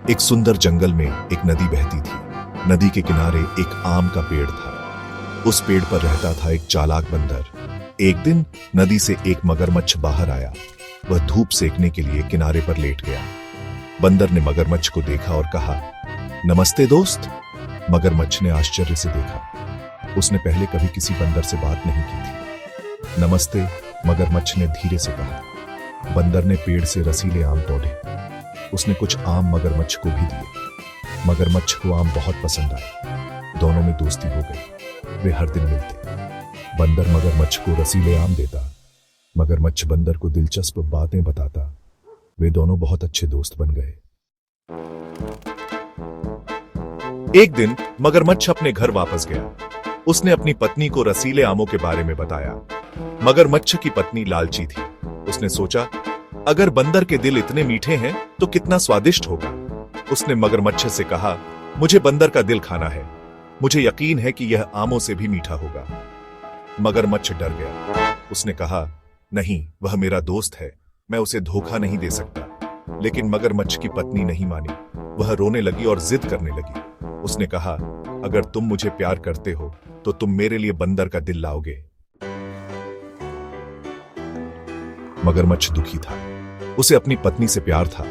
एक सुंदर जंगल में एक नदी बहती थी। नदी के किनारे एक आम का पेड़ था। उस पेड़ पर रहता था एक चालाक बंदर। एक दिन नदी से एक मगरमच्छ बाहर आया। वह धूप सेकने के लिए किनारे पर लेट गया। बंदर ने मगरमच्छ को देखा और कहा, नमस्ते दोस्त। मगरमच्छ ने आश्चर्य से देखा। उसने पहले कभी किसी बंदर से बात नहीं की थी। नमस्ते, मगरमच्छ ने धीरे से कहा। बंदर ने पेड़ से रसीले आम तोड़े। उसने कुछ आम मगरमच्छ को भी दिए। मगरमच्छ को आम बहुत पसंद आए। दोनों में दोस्ती हो गई। वे हर दिन मिलते। बंदर मगरमच्छ को रसीले आम देता। मगरमच्छ बंदर को दिलचस्प बातें बताता। वे दोनों बहुत अच्छे दोस्त बन गए। एक दिन मगरमच्छ अपने घर वापस गया। उसने अपनी पत्नी को रसीले आमों के बारे में बताया। मगरमच्छ की पत्नी लालची थी। उसने सोचा, अगर बंदर के दिल इतने मीठे हैं तो कितना स्वादिष्ट होगा। उसने मगरमच्छ से कहा, मुझे बंदर का दिल खाना है। मुझे यकीन है कि यह आमों से भी मीठा होगा। मगरमच्छ डर गया। उसने कहा, नहीं, वह मेरा दोस्त है, मैं उसे धोखा नहीं दे सकता। लेकिन मगरमच्छ की पत्नी नहीं मानी। वह रोने लगी और जिद करने लगी। उसने कहा, अगर तुम मुझे प्यार करते हो तो तुम मेरे लिए बंदर का दिल लाओगे। मगरमच्छ दुखी था। उसे अपनी पत्नी से प्यार था,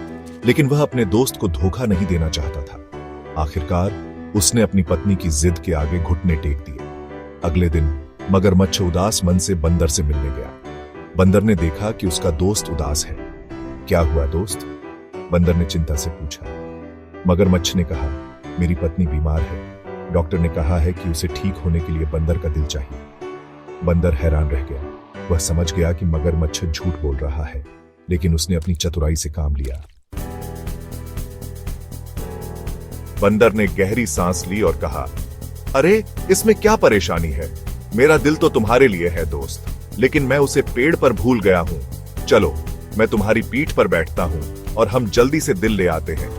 लेकिन वह अपने दोस्त को धोखा नहीं देना चाहता था। आखिरकार उसने अपनी पत्नी की जिद के आगे घुटने टेक दिए। अगले दिन मगरमच्छ उदास मन से बंदर से मिलने गया। बंदर ने देखा कि उसका दोस्त उदास है। क्या हुआ दोस्त? बंदर ने चिंता से पूछा। मगरमच्छ ने कहा, मेरी पत्नी बीमार है। डॉक्टर ने कहा है कि उसे ठीक होने के लिए बंदर का दिल चाहिए। बंदर हैरान रह गया। वह समझ गया कि मगरमच्छ झूठ बोल रहा है, लेकिन उसने अपनी चतुराई से काम लिया। बंदर ने गहरी सांस ली और कहा, अरे, इसमें क्या परेशानी है? मेरा दिल तो तुम्हारे लिए है दोस्त, लेकिन मैं उसे पेड़ पर भूल गया हूं। चलो, मैं तुम्हारी पीठ पर बैठता हूं और हम जल्दी से दिल ले आते हैं।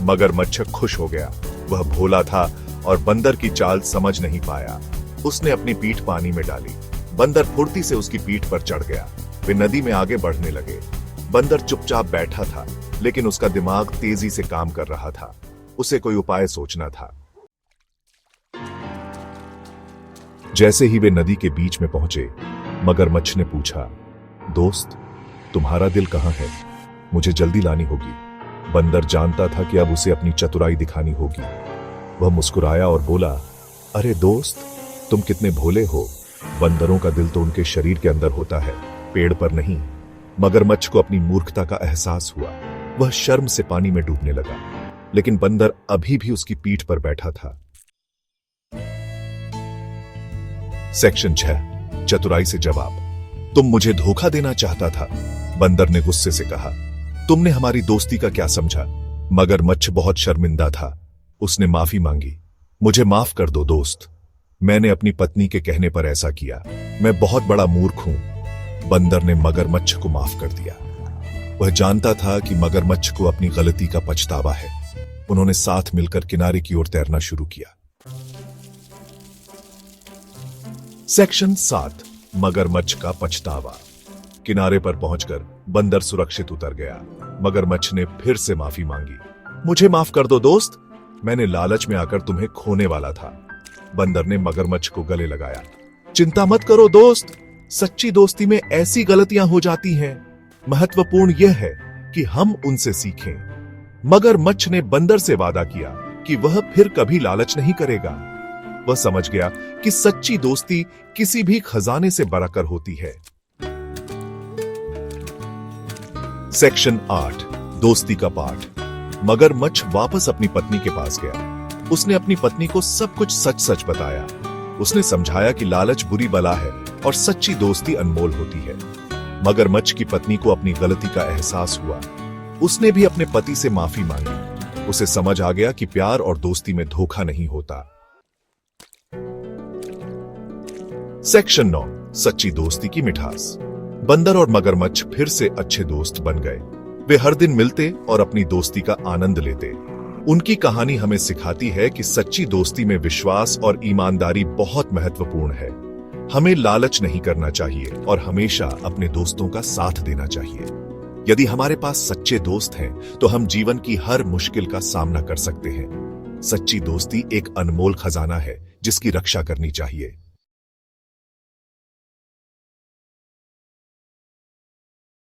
मगरमच्छ खुश हो गया। वह भोला था और बंदर की चाल समझ नहीं पाया। उसने अपनी पीठ पानी में डाली। बंदर फुर्ती से उसकी पीठ पर चढ़ गया। वे नदी में आगे बढ़ने लगे। बंदर चुपचाप बैठा था, लेकिन उसका दिमाग तेजी से काम कर रहा था। उसे कोई उपाय सोचना था। जैसे ही वे नदी के बीच में पहुंचे, मगरमच्छ ने पूछा, दोस्त, तुम्हारा दिल कहां है? मुझे जल्दी लानी होगी। बंदर जानता था कि अब उसे अपनी चतुराई दिखानी होगी। वह मुस्कुराया और बोला, अरे दोस्त, तुम कितने भोले हो। बंदरों का दिल तो उनके शरीर के अंदर होता है, पेड़ पर नहीं। मगरमच्छ को अपनी मूर्खता का एहसास हुआ। वह शर्म से पानी में डूबने लगा, लेकिन बंदर अभी भी उसकी पीठ पर बैठा था। सेक्शन 6, चतुराई से जवाब। तुम मुझे धोखा देना चाहता था, बंदर ने गुस्से से कहा। तुमने हमारी दोस्ती का क्या समझा? मगरमच्छ बहुत शर्मिंदा था। उसने माफी मांगी। मुझे माफ कर दो दोस्त, मैंने अपनी पत्नी के कहने पर ऐसा किया। मैं बहुत बड़ा मूर्ख हूं। बंदर ने मगरमच्छ को माफ कर दिया। वह जानता था कि मगरमच्छ को अपनी गलती का पछतावा है। उन्होंने साथ मिलकर किनारे की ओर तैरना शुरू किया। सेक्शन 7, मगरमच्छ का पछतावा। किनारे पर पहुंचकर बंदर सुरक्षित उतर गया। मगरमच्छ ने फिर से माफी मांगी। मुझे माफ कर दो दोस्त, मैंने लालच में आकर तुम्हें खोने वाला था। बंदर ने मगरमच्छ को गले लगाया। चिंता मत करो दोस्त, सच्ची दोस्ती में ऐसी गलतियां हो जाती हैं। महत्वपूर्ण यह है कि हम उनसे सीखें। मगरमच्छ ने बंदर से वादा किया कि वह फिर कभी लालच नहीं करेगा। वह समझ गया कि सच्ची दोस्ती किसी भी खजाने से बढ़कर होती है। सेक्शन 8, दोस्ती का पाठ। मगरमच्छ वापस अपनी पत्नी के पास गया। उसने अपनी पत्नी को सब कुछ सच सच बताया। उसने समझाया कि लालच बुरी बला है और सच्ची दोस्ती अनमोल होती है। मगरमच्छ की पत्नी को अपनी गलती का एहसास हुआ। उसने भी अपने पति से माफी मांगी। उसे समझ आ गया कि प्यार और दोस्ती में धोखा नहीं होता। सेक्शन 9, सच्ची दोस्ती की मिठास। बंदर और मगरमच्छ फिर से अच्छे दोस्त बन गए। वे हर दिन मिलते और अपनी दोस्ती का आनंद लेते। उनकी कहानी हमें सिखाती है कि सच्ची दोस्ती में विश्वास और ईमानदारी बहुत महत्वपूर्ण है। हमें लालच नहीं करना चाहिए और हमेशा अपने दोस्तों का साथ देना चाहिए। यदि हमारे पास सच्चे दोस्त हैं तो हम जीवन की हर मुश्किल का सामना कर सकते हैं। सच्ची दोस्ती एक अनमोल खजाना है जिसकी रक्षा करनी चाहिए।